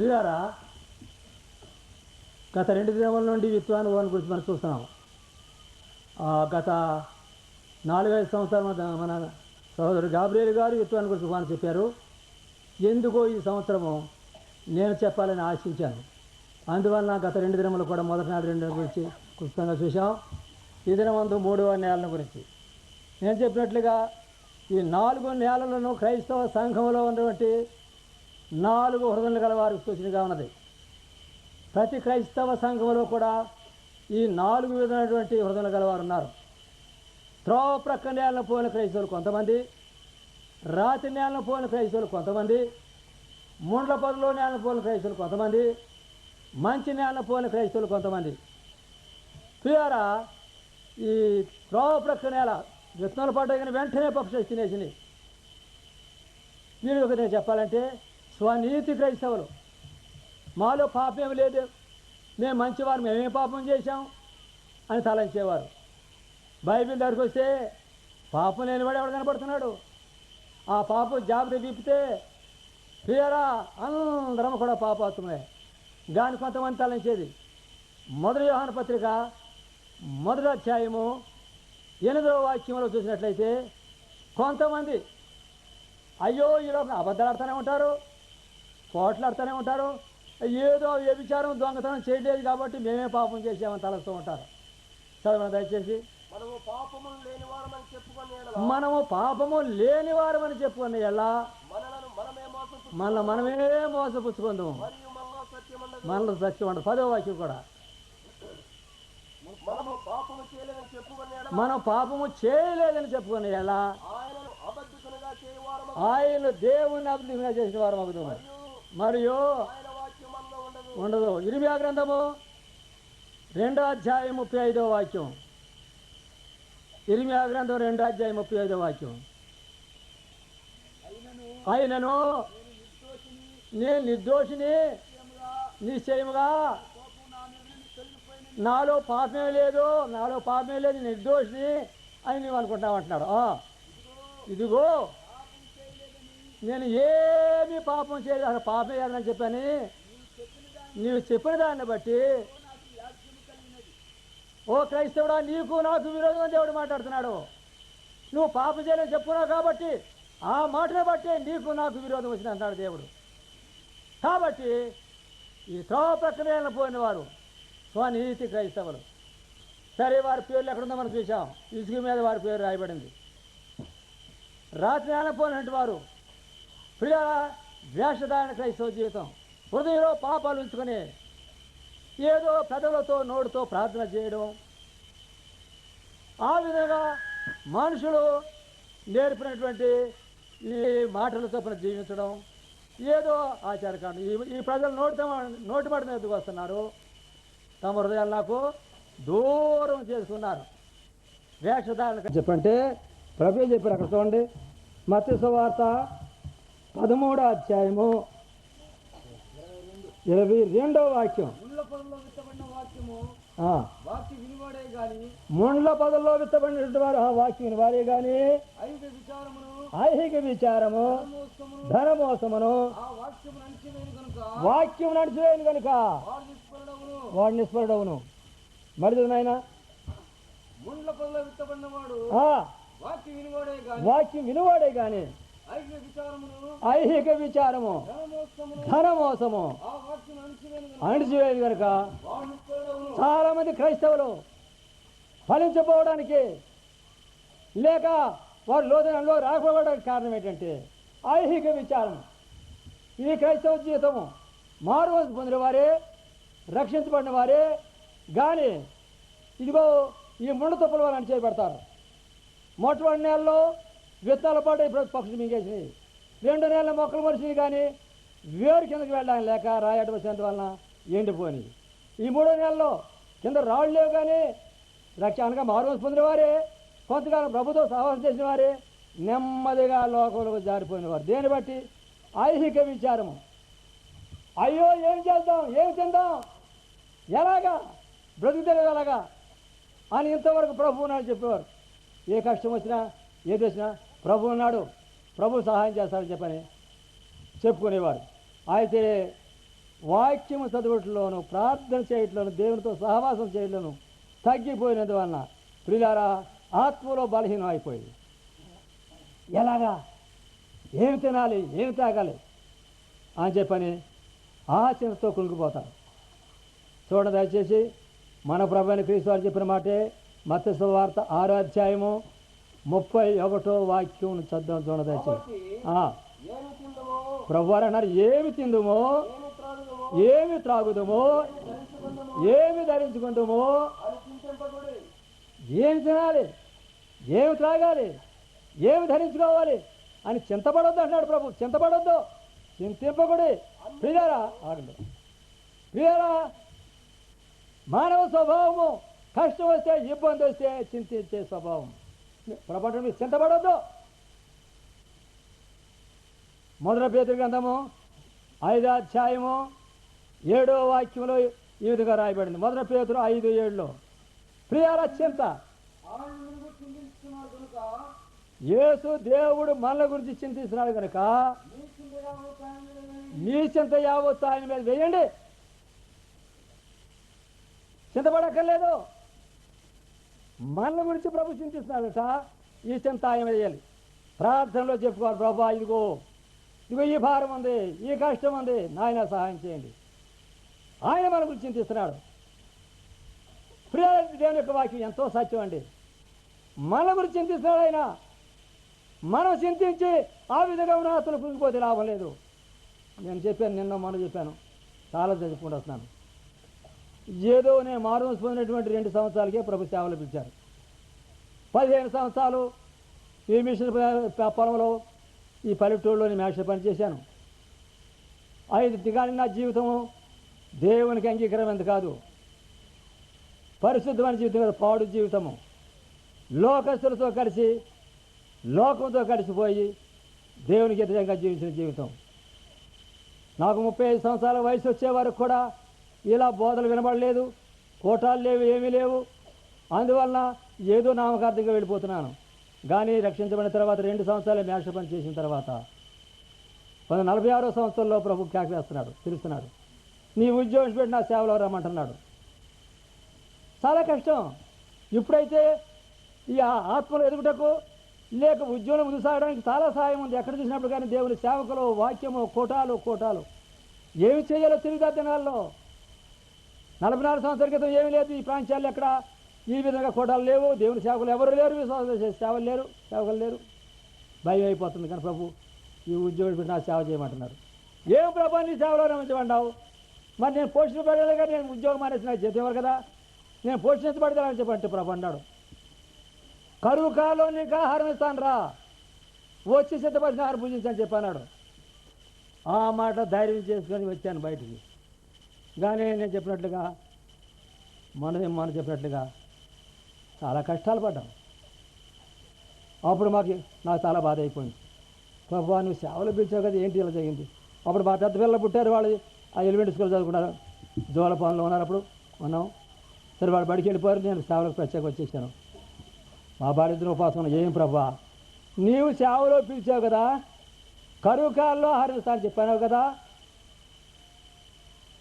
ప్రియారా, గత 2 దినముల నుండి విత్వానుభవాన్ని గురించి మనం చూస్తున్నాం. గత 4-5 సంవత్సరాలు మన సహోదరుడు గాబ్రియల్ గారు విత్వాన్ని గురించి మనం చెప్పారు. ఎందుకో ఈ సంవత్సరము నేను చెప్పాలని ఆశించాను. అందువలన గత 2 దినములు కూడా మొదటి 2 దినాల గురించి క్లుప్తంగా చూసాం. ఈ దినమందు 3వ నేలల గురించి నేను చెప్పినట్లుగా ఈ 4 నేలలను క్రైస్తవ సంఘంలో ఉన్నటువంటి 4 హృదయాలు గల వారికి సూచనగా ఉన్నది. ప్రతి క్రైస్తవ సంఘంలో కూడా ఈ 4 విధమైనటువంటి హృదయాలు గలవారు ఉన్నారు. త్రోవ ప్రక్క నేలను పోయిన క్రైస్తవులు కొంతమంది, రాతి నేలను పోయిన క్రైస్తవులు కొంతమంది, ముండ్ల పొదలో నేలను పోయిన క్రైస్తవులు కొంతమంది, మంచి నేలను పోయిన క్రైస్తవులు కొంతమంది. ప్రియారా, ఈ త్రోవ ప్రక్క నేల విత్తనాలు పడ్డాయి వెంటనే పక్షి తినేసింది. వీళ్ళు నేను చెప్పాలంటే స్వనీతి క్రైస్తవులు. మాలో పాపం లేదు, మేము మంచివారు, మేమేం పాపం చేశాం అని తలంచేవారు. బైబిల్ దగ్గరికి వస్తే పాపం లేనివాడు ఎవడు కనపడుతున్నాడు? ఆ పాపం జాబితా విప్పితే ప్రియరా అందరం కూడా పాపాత్మే. దాని కొంతమంది తలంచేది. మొదటి యోహాను పత్రిక 1వ అధ్యాయము 8వ వాక్యంలో చూసినట్లయితే కొంతమంది అయ్యో ఈలోపు అబద్ధాలాడుతూనే ఉంటారు, పోట్లాడుతూనే ఉంటారు, ఏదో వ్యభిచారం దొంగతనం చేయలేదు కాబట్టి మేమే పాపం చేసామని తలస్తూ ఉంటారు. చదవండి దయచేసి. మనము పాపము లేనివారమని చెప్పుకునే ఎలా మనమే మోసపుచ్చుకుందాం, మనలో సత్యం ఉండదు. 10వ వాక్యం కూడా మనం పాపము చేయలేదని చెప్పుకునే ఎలా ఆయన దేవుని అభివృద్ధిగా చేసిన వారు మగుతాము మరియు ఉండదు. ఇర్మియా గ్రంథము 2వ అధ్యాయం 35వ వాక్యం. ఇర్మియా గ్రంథం 2వ అధ్యాయం 35వ వాక్యం. అయినను నేను నిర్దోషిని, నిశ్చయముగా నాలో పాపమే లేదు, నిర్దోషిని అని నువ్వు అనుకుంటావు అంటున్నాడు. ఇదిగో నేను ఏమీ పాపం చేయలేదు, అసలు పాపం చేయాలని చెప్పని నీవు చెప్పిన దాన్ని బట్టి ఓ క్రైస్తవుడా నీకు నాకు విరోధం అని దేవుడు మాట్లాడుతున్నాడు. నువ్వు పాపం చేయాలని చెప్పుకున్నావు కాబట్టి ఆ మాటను బట్టి నీకు నాకు విరోధం వచ్చింది అంటాడు దేవుడు. కాబట్టి ఈ త్రోవ ప్రక్రియలను పోయిన వారు స్వనీతి క్రైస్తవులు. సరే, వారి పేర్లు ఎక్కడుందో మనం చూసాం. ఇసుక మీద వారి పేరు రాయబడింది. రాత్రి పోయినట్టు వారు ప్రియ వేషధారణ క్రైస్తవ జీవితం. హృదయంలో పాపాలు ఉంచుకొని ఏదో పెదవులతో నోటితో ప్రార్థన చేయడం, ఆ విధంగా మనుషులు నేర్పినటువంటి ఈ మాటల చొప్పున జీవించడం, ఏదో ఆచారకాండం. ఈ ప్రజలు నోటి మాట ఎదుగు వస్తున్నారు, తమ హృదయాలు నాకు దూరం చేసుకున్నారు. వేషధారణ చెప్పంటే ప్రభు చెప్పారు. అక్కడ చూడండి, మత్తయి సువార్త 13వ అధ్యాయము 22వ వాక్యం. ముండ్ల పొదల్లో విత్తబడినటువంటి వారు ఆ వాక్యం వినివారే గాని ఐహిక విచారము ధనమోసమును వాక్యం నడిచివేయను కనుక వాడు నిష్ఫలుడవును. మరి నాయన ముండ్ల పొదలో విత్తబడిన వాడు వాక్యం వినువాడే గాని ఐహిక విచారము ధనమోసము అణిచివేయను కనుక. చాలా మంది క్రైస్తవులు ఫలించబోవడానికి లేక వారు లోతులో రాకపోవడానికి కారణం ఏంటంటే ఐహిక విచారం. ఈ క్రైస్తవ జీవితము మారువలసి పొందిన వారే, రక్షించబడిన వారే కానీ ఇదిగో ఈ ముండ తుప్పల వారు అణిచేయబడతారు. మొట్టమొదటి నెలలో విత్తనాల పాటు ఇప్పుడు పక్షులు మింగేసినాయి. 2 నెలల మొక్కలు మనిషిని కానీ వేరు కిందకి వెళ్ళడానికి లేక రాయట వచ్చేంత వలన ఎండిపోయినాయి. ఈ 3వ నెలలో కింద రాళ్ళు లేవు కానీ రక్షణగా మారువలసి పొందిన వారే, కొంతకాలం ప్రభుత్వం సహవాసం చేసిన వారే నెమ్మదిగా లోకంలోకి జారిపోయిన వారు. దేన్ని బట్టి ఐహిక విచారము. అయ్యో ఏం చేద్దాం, ఏం తిందాం, ఎలాగా బ్రతుకుతారు ఎలాగా అని ఇంతవరకు ప్రభు ఉన్నాడు చెప్పేవారు. ఏ కష్టం వచ్చినా ఏది వచ్చినా ప్రభు ఉన్నాడు, ప్రభు సహాయం చేస్తాడని చెప్పని చెప్పుకునేవారు. అయితే వాక్యము చదువుట్లోను ప్రార్థన చేయట్లోను దేవునితో సహవాసం చేయట్లోను తగ్గిపోయినందువలన ప్రియులారా ఆత్మలో బలహీనం అయిపోయింది. ఎలాగా, ఏమి తినాలి, ఏమి తాగాలి అని చెప్పని ఆశతో కుంగిపోతారు. చూడండి దయచేసి మన ప్రభువైన క్రీస్తు వారు చెప్పిన మాటే మత్తయి సువార్త 6వ అధ్యాయము 31వ వాక్యం చదువు. చూడండి దయచేసి. ప్రభువారు అన్నారు, ఏమి తిందుమో, ఏమి త్రాగుదమో, ఏమి ధరించుకుందామో, ఏమి తినాలి, ఏమి త్రాగాలి, ఏమి ధరించుకోవాలి అని చింతపడొద్దు అంటున్నాడు ప్రభు. చింతపడొద్దు, చింతింపకూడదు. ప్రియారా ఆగండి. ప్రియారా, మానవ స్వభావము కష్టం వస్తే, ఇబ్బంది వస్తే చింతించే స్వభావం. ప్రభు మీరు చింతపడొద్దు. 1 పేతురు గ్రంథము 5వ అధ్యాయము 7వ వాక్యంలో ఈ విధంగా రాయబడింది. 1 పేతురు 5:7. ప్రియారా, చింత. యేసు దేవుడు మనల గురించి చింతిస్తున్నాడు కనుక మీ చింత యావత్తు ఆయన మీద వేయండి. చింతపడక్కర్లేదు. మనల గురించి ప్రభు చింతిస్తున్నాడట. ఈ చింత ఆయన వేయాలి. ప్రార్థనలో చెప్పుకోవాలి, ప్రభా ఇదిగో ఈ భారం ఉంది, ఈ కష్టం ఉంది, నాయన సహాయం చేయండి. ఆయన మన గురించి చింతిస్తున్నాడు. ప్రియ దేవుని యొక్క వాక్యం ఎంతో సత్యం అండి. మన గురించి చింతిస్తున్నాడు ఆయన. మనం చింతించి ఆ విధంగా ఉన్న అతను కుంగిపోతే లాభం లేదు. నేను చెప్పాను, నిన్న మనం చెప్పాను, చాలా చదువుకుంటూ వస్తున్నాను. ఏదో నేను మారుమూసి పొందినటువంటి 2 సంవత్సరాలకే ప్రభు సేవలు పిలిచారు. 15 సంవత్సరాలు ఈ మిషన్ పొలంలో ఈ పల్లెటూరులోని మేష పని చేశాను. 5 కానీ నా జీవితము దేవునికి అంగీకారమైనది కాదు, పరిశుద్ధమైన జీవితం కాదు, పాడు జీవితము. లోకస్తులతో కలిసి, లోకంతో కలిసిపోయి దేవునికి వ్యతిరేకంగా జీవించిన జీవితం. నాకు 35 సంవత్సరాల వయసు వచ్చే వరకు కూడా ఇలా బోధలు వినబడలేదు, కోటాలు లేవు, ఏమీ లేవు. అందువలన ఏదో నామకార్థంగా వెళ్ళిపోతున్నాను. కానీ రక్షించబడిన తర్వాత 2 సంవత్సరాలు మేష పని చేసిన తర్వాత 46వ సంవత్సరంలో ప్రభు కేకవేస్తున్నాడు, పిలుస్తున్నాడు, నీ ఉద్యోగం పెట్టి నా సేవలో రమ్మంటున్నాడు. చాలా కష్టం. ఇప్పుడైతే ఈ ఆత్మలు ఎదుగుటకు లేక ఉద్యోగం ముందు సాగడానికి చాలా సహాయం ఉంది. ఎక్కడ చూసినప్పుడు కానీ దేవుని సేవకులు, వాక్యము, కోటాలు ఏమి చేయాలో తెలియదు. దినాల్లో 44 సంవత్సరాల క్రితం ఏమీ లేదు. ఈ ప్రాంతాల్లో ఎక్కడ ఈ విధంగా కోటాలు లేవు, దేవుని సేవకులు ఎవరు లేరు, సేవలు లేరు, సేవకులు లేరు. భయం అయిపోతుంది. కానీ ప్రభు ఈ ఉద్యోగం పెట్టి నా సేవ చేయమంటున్నారు. ఏం ప్రభు నీ సేవలో రమించమంటావు? మరి నేను పోషించబడాలి కానీ నేను ఉద్యోగం మానేసి నాకు జీతం ఇవ్వరు కదా, నేను పోషించబడతానని చెప్పంటే ప్రభు అన్నాడు. కరువు కాలంలో నీకు ఆహారం ఇస్తాను రా, వచ్చి సిద్ధపడిన ఆహారం పూజించని చెప్పన్నాడు. ఆ మాట ధైర్యం చేసుకొని వచ్చాను బయటికి. కానీ నేను చెప్పినట్లుగా మనం చెప్పినట్లుగా చాలా కష్టాలు పడ్డాం. అప్పుడు నాకు చాలా బాధ అయిపోయింది. ప్రభు నువ్వు సేవలు పిలిచావు కదా, ఏంటి ఇలా జరిగింది? అప్పుడు మా పెద్ద పిల్లలు పుట్టారు, వాళ్ళు ఆ ఎలిమెంటరీ స్కూల్ చదువుకున్నారు, జోలపాలెంలో ఉన్నారు. అప్పుడు ఉన్నాం. సరే వాళ్ళు బడికి వెళ్ళిపోయారు, నేను సేవలకు ప్రత్యేక వచ్చేసాను. మా బాధితులు ఉపాసం, ఏం ప్రభా నీవు సేవలో పిలిచావు కదా, కరువు కాలంలో ఆహారం ఇస్తానని చెప్పాను కదా,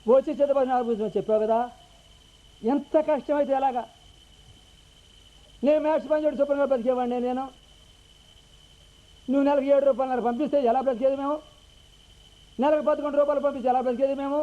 వచ్చి చిత్తపడిన ఆరోపించమని చెప్పావు కదా, ఎంత కష్టమైతే ఎలాగా? నేను మేష పని చోటు చొప్పున బ్రతికేవాడిని నేను. నువ్వు నెలకు 7 రూపాయలు పంపిస్తే ఎలా బ్రతికేది మేము? నెలకు 11 రూపాయలు పంపిస్తే ఎలా బ్రతికేది మేము?